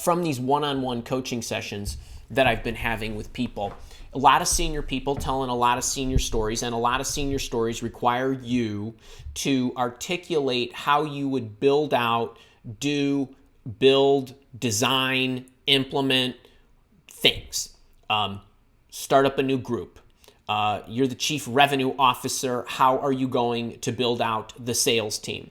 from these one-on-one coaching sessions that I've been having with people. A lot of senior people telling a lot of senior stories, and a lot of senior stories require you to articulate how you would build out, build, design, implement things. Start up a new group. You're the chief revenue officer. How are you going to build out the sales team?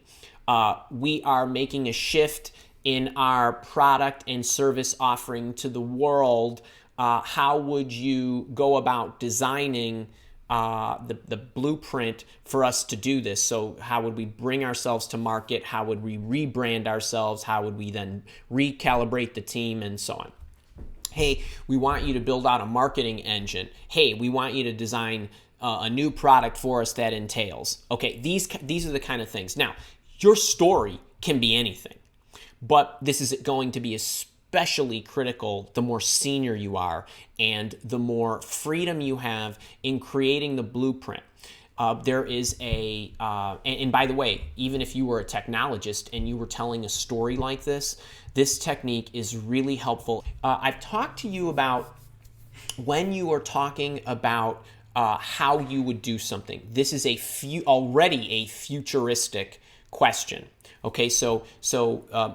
We are making a shift in our product and service offering to the world. How would you go about designing the blueprint for us to do this? So how would we bring ourselves to market? How would we rebrand ourselves? How would we then recalibrate the team and so on? Hey, we want you to build out a marketing engine. Hey, we want you to design a new product for us that entails. Okay, these are the kind of things. Now, your story can be anything, but this is going to be especially critical the more senior you are and the more freedom you have in creating the blueprint. There is and by the way, even if you were a technologist and you were telling a story like this technique is really helpful. I've talked to you about when you are talking about how you would do something. This is already a futuristic question. Okay, so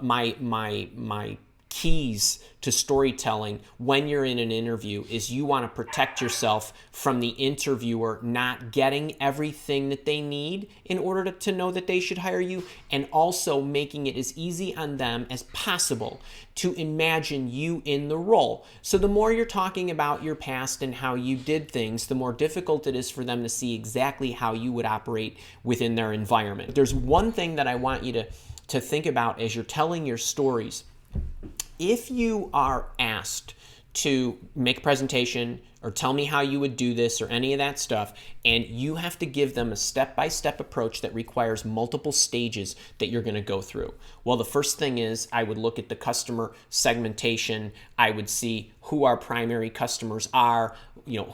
my keys to storytelling when you're in an interview is you want to protect yourself from the interviewer not getting everything that they need in order to know that they should hire you, and also making it as easy on them as possible to imagine you in the role. So the more you're talking about your past and how you did things, the more difficult it is for them to see exactly how you would operate within their environment. There's one thing that I want you to think about as you're telling your stories. If you are asked to make a presentation or tell me how you would do this or any of that stuff, and you have to give them a step-by-step approach that requires multiple stages that you're going to go through. Well, the first thing is I would look at the customer segmentation. I would see who our primary customers are,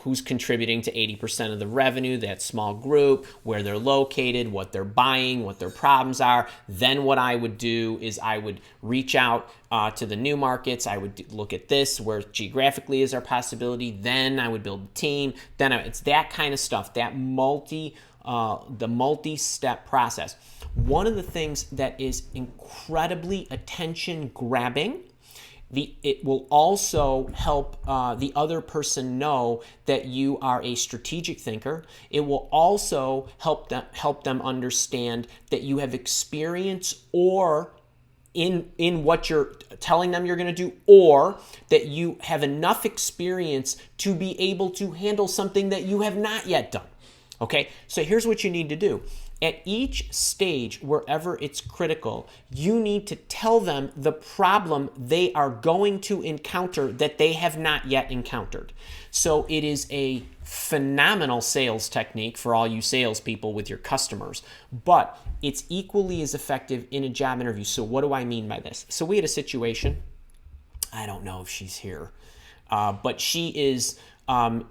who's contributing to 80% of the revenue, that small group, where they're located, what they're buying, what their problems are. Then what I would do is I would reach out to the new markets. I would look at this, where geographically is our possibility. Then I would build a team. Then it's that kind of stuff, that the multi-step process. One of the things that is incredibly attention-grabbing, it will also help the other person know that you are a strategic thinker. It will also help them understand that you have experience or in what you're telling them you're going to do, or that you have enough experience to be able to handle something that you have not yet done. Okay, so here's what you need to do. At each stage, wherever it's critical, you need to tell them the problem they are going to encounter that they have not yet encountered. So it is a phenomenal sales technique for all you salespeople with your customers, but it's equally as effective in a job interview. So what do I mean by this? So we had a situation, I don't know if she's here, but she is in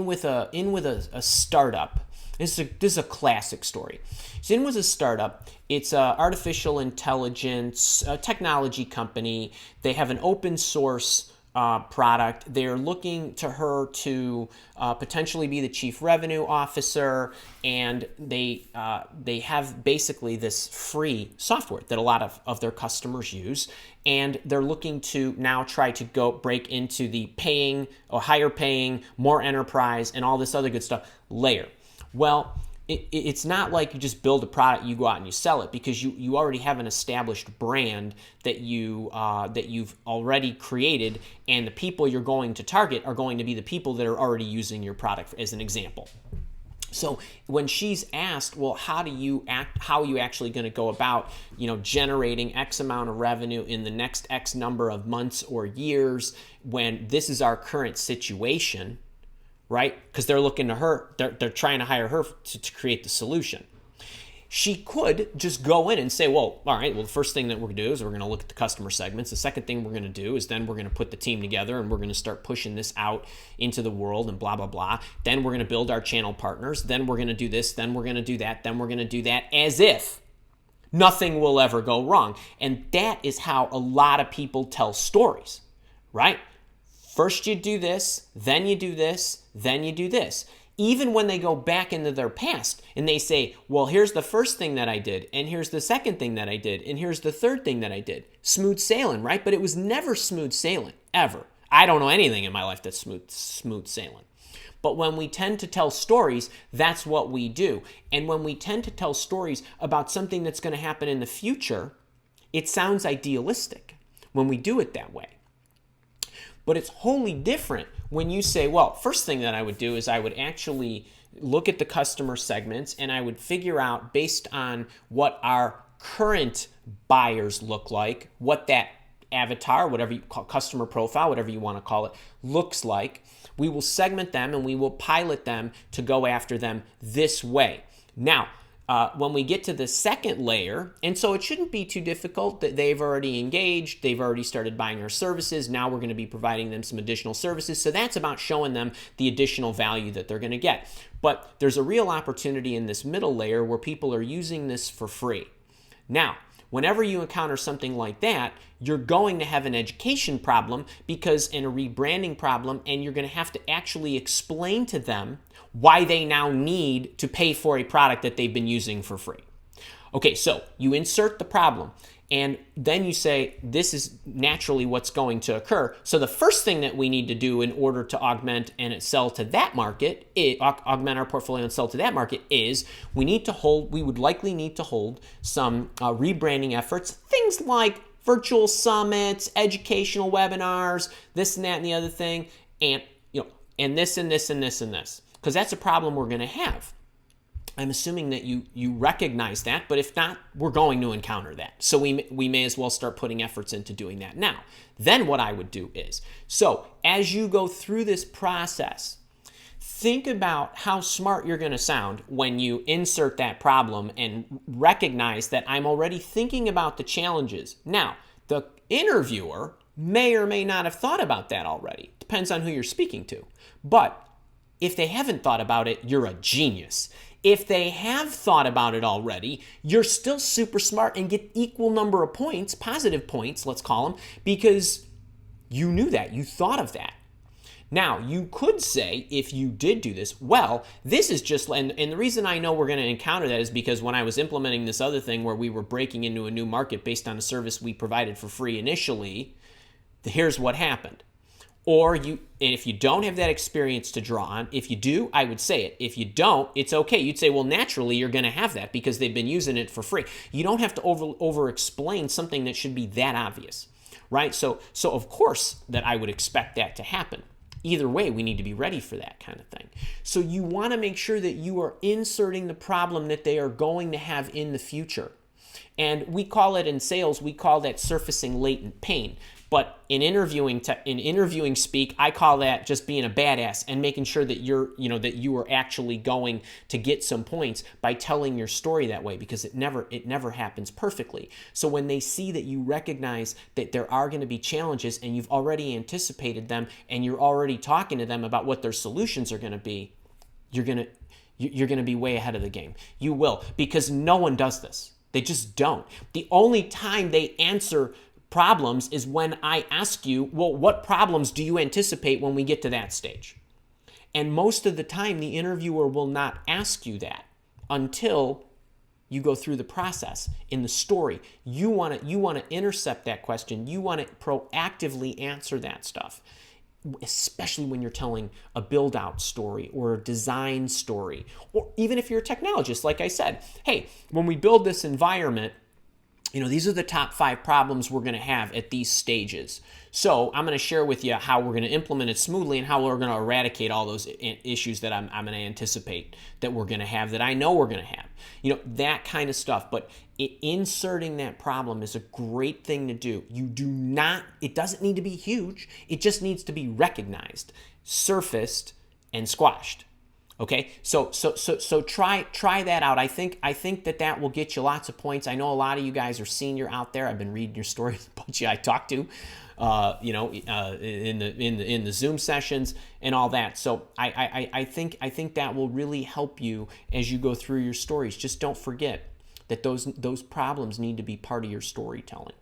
with a startup. This is a classic story. So in with a startup. It's an artificial intelligence technology company. They have an open source product. They're looking to her to potentially be the chief revenue officer, and they have basically this free software that a lot of their customers use, and they're looking to now try to break into the paying or higher paying, more enterprise, and all this other good stuff layer. Well, it's not like you just build a product, you go out and you sell it, because you already have an established brand that you've already created, and the people you're going to target are going to be the people that are already using your product, as an example. So when she's asked, well, how are you actually going to go about, generating X amount of revenue in the next X number of months or years, when this is our current situation, right? Because they're looking to her, they're trying to hire her to create the solution. She could just go in and say, well, all right, the first thing that we're going to do is we're going to look at the customer segments. The second thing we're going to do is then we're going to put the team together and we're going to start pushing this out into the world and blah, blah, blah. Then we're going to build our channel partners. Then we're going to do this. Then we're going to do that. Then we're going to do that, as if nothing will ever go wrong. And that is how a lot of people tell stories, right? First you do this, then you do this, then you do this. Even when they go back into their past and they say, well, here's the first thing that I did, and here's the second thing that I did, and here's the third thing that I did. Smooth sailing, right? But it was never smooth sailing, ever. I don't know anything in my life that's smooth sailing. But when we tend to tell stories, that's what we do. And when we tend to tell stories about something that's going to happen in the future, it sounds idealistic when we do it that way. But it's wholly different when you say, well, first thing that I would do is I would actually look at the customer segments and I would figure out, based on what our current buyers look like, what that avatar, whatever you call customer profile, whatever you want to call it, looks like. We will segment them and we will pilot them to go after them this way. Now, when we get to the second layer, and so it shouldn't be too difficult, that they've already engaged, they've already started buying our services, now we're going to be providing them some additional services, so that's about showing them the additional value that they're going to get. But there's a real opportunity in this middle layer where people are using this for free. Now, whenever you encounter something like that, you're going to have an education problem because in a rebranding problem, and you're going to have to actually explain to them why they now need to pay for a product that they've been using for free. Okay, so you insert the problem, and then you say, this is naturally what's going to occur. So the first thing that we need to do in order to augment and sell to that market, augment our portfolio and sell to that market, is we would likely need to hold some rebranding efforts, things like virtual summits, educational webinars, this and that and the other thing, and this and this and this and this. Because that's a problem we're going to have. I'm assuming that you recognize that, but if not, we're going to encounter that. So we may as well start putting efforts into doing that now. Then what I would do is, so as you go through this process, think about how smart you're going to sound when you insert that problem and recognize that I'm already thinking about the challenges. Now, the interviewer may or may not have thought about that already. Depends on who you're speaking to. But if they haven't thought about it, you're a genius. If they have thought about it already, you're still super smart and get equal number of points, positive points, let's call them, because you knew that, you thought of that. Now, you could say, if you did do this, well, this is just, and the reason I know we're going to encounter that is because when I was implementing this other thing where we were breaking into a new market based on a service we provided for free initially, here's what happened. Or and if you don't have that experience to draw on, if you do, I would say it. If you don't, it's okay. You'd say, well, naturally, you're going to have that because they've been using it for free. You don't have to over-explain something that should be that obvious, right? So of course that I would expect that to happen. Either way, we need to be ready for that kind of thing. So you want to make sure that you are inserting the problem that they are going to have in the future. And we call it in sales, we call that surfacing latent pain. But in interviewing speak, I call that just being a badass and making sure that you are actually going to get some points by telling your story that way, because it never happens perfectly. So when they see that you recognize that there are going to be challenges and you've already anticipated them and you're already talking to them about what their solutions are going to be, you're going to be way ahead of the game. You will, because no one does this. They just don't. The only time they answer problems is when I ask you, well, what problems do you anticipate when we get to that stage? And most of the time, the interviewer will not ask you that until you go through the process in the story. You want to intercept that question. You want to proactively answer that stuff, especially when you're telling a build-out story or a design story, or even if you're a technologist, like I said, hey, when we build this environment, these are the top 5 problems we're going to have at these stages. So I'm going to share with you how we're going to implement it smoothly and how we're going to eradicate all those issues that I'm going to anticipate that we're going to have, that I know we're going to have. That kind of stuff. But inserting that problem is a great thing to do. It doesn't need to be huge. It just needs to be recognized, surfaced, and squashed. Okay, so try that out. I think that will get you lots of points. I know a lot of you guys are senior out there. I've been reading your stories, a bunch of you I talked to, in the Zoom sessions and all that. So I think that will really help you as you go through your stories. Just don't forget that those problems need to be part of your storytelling.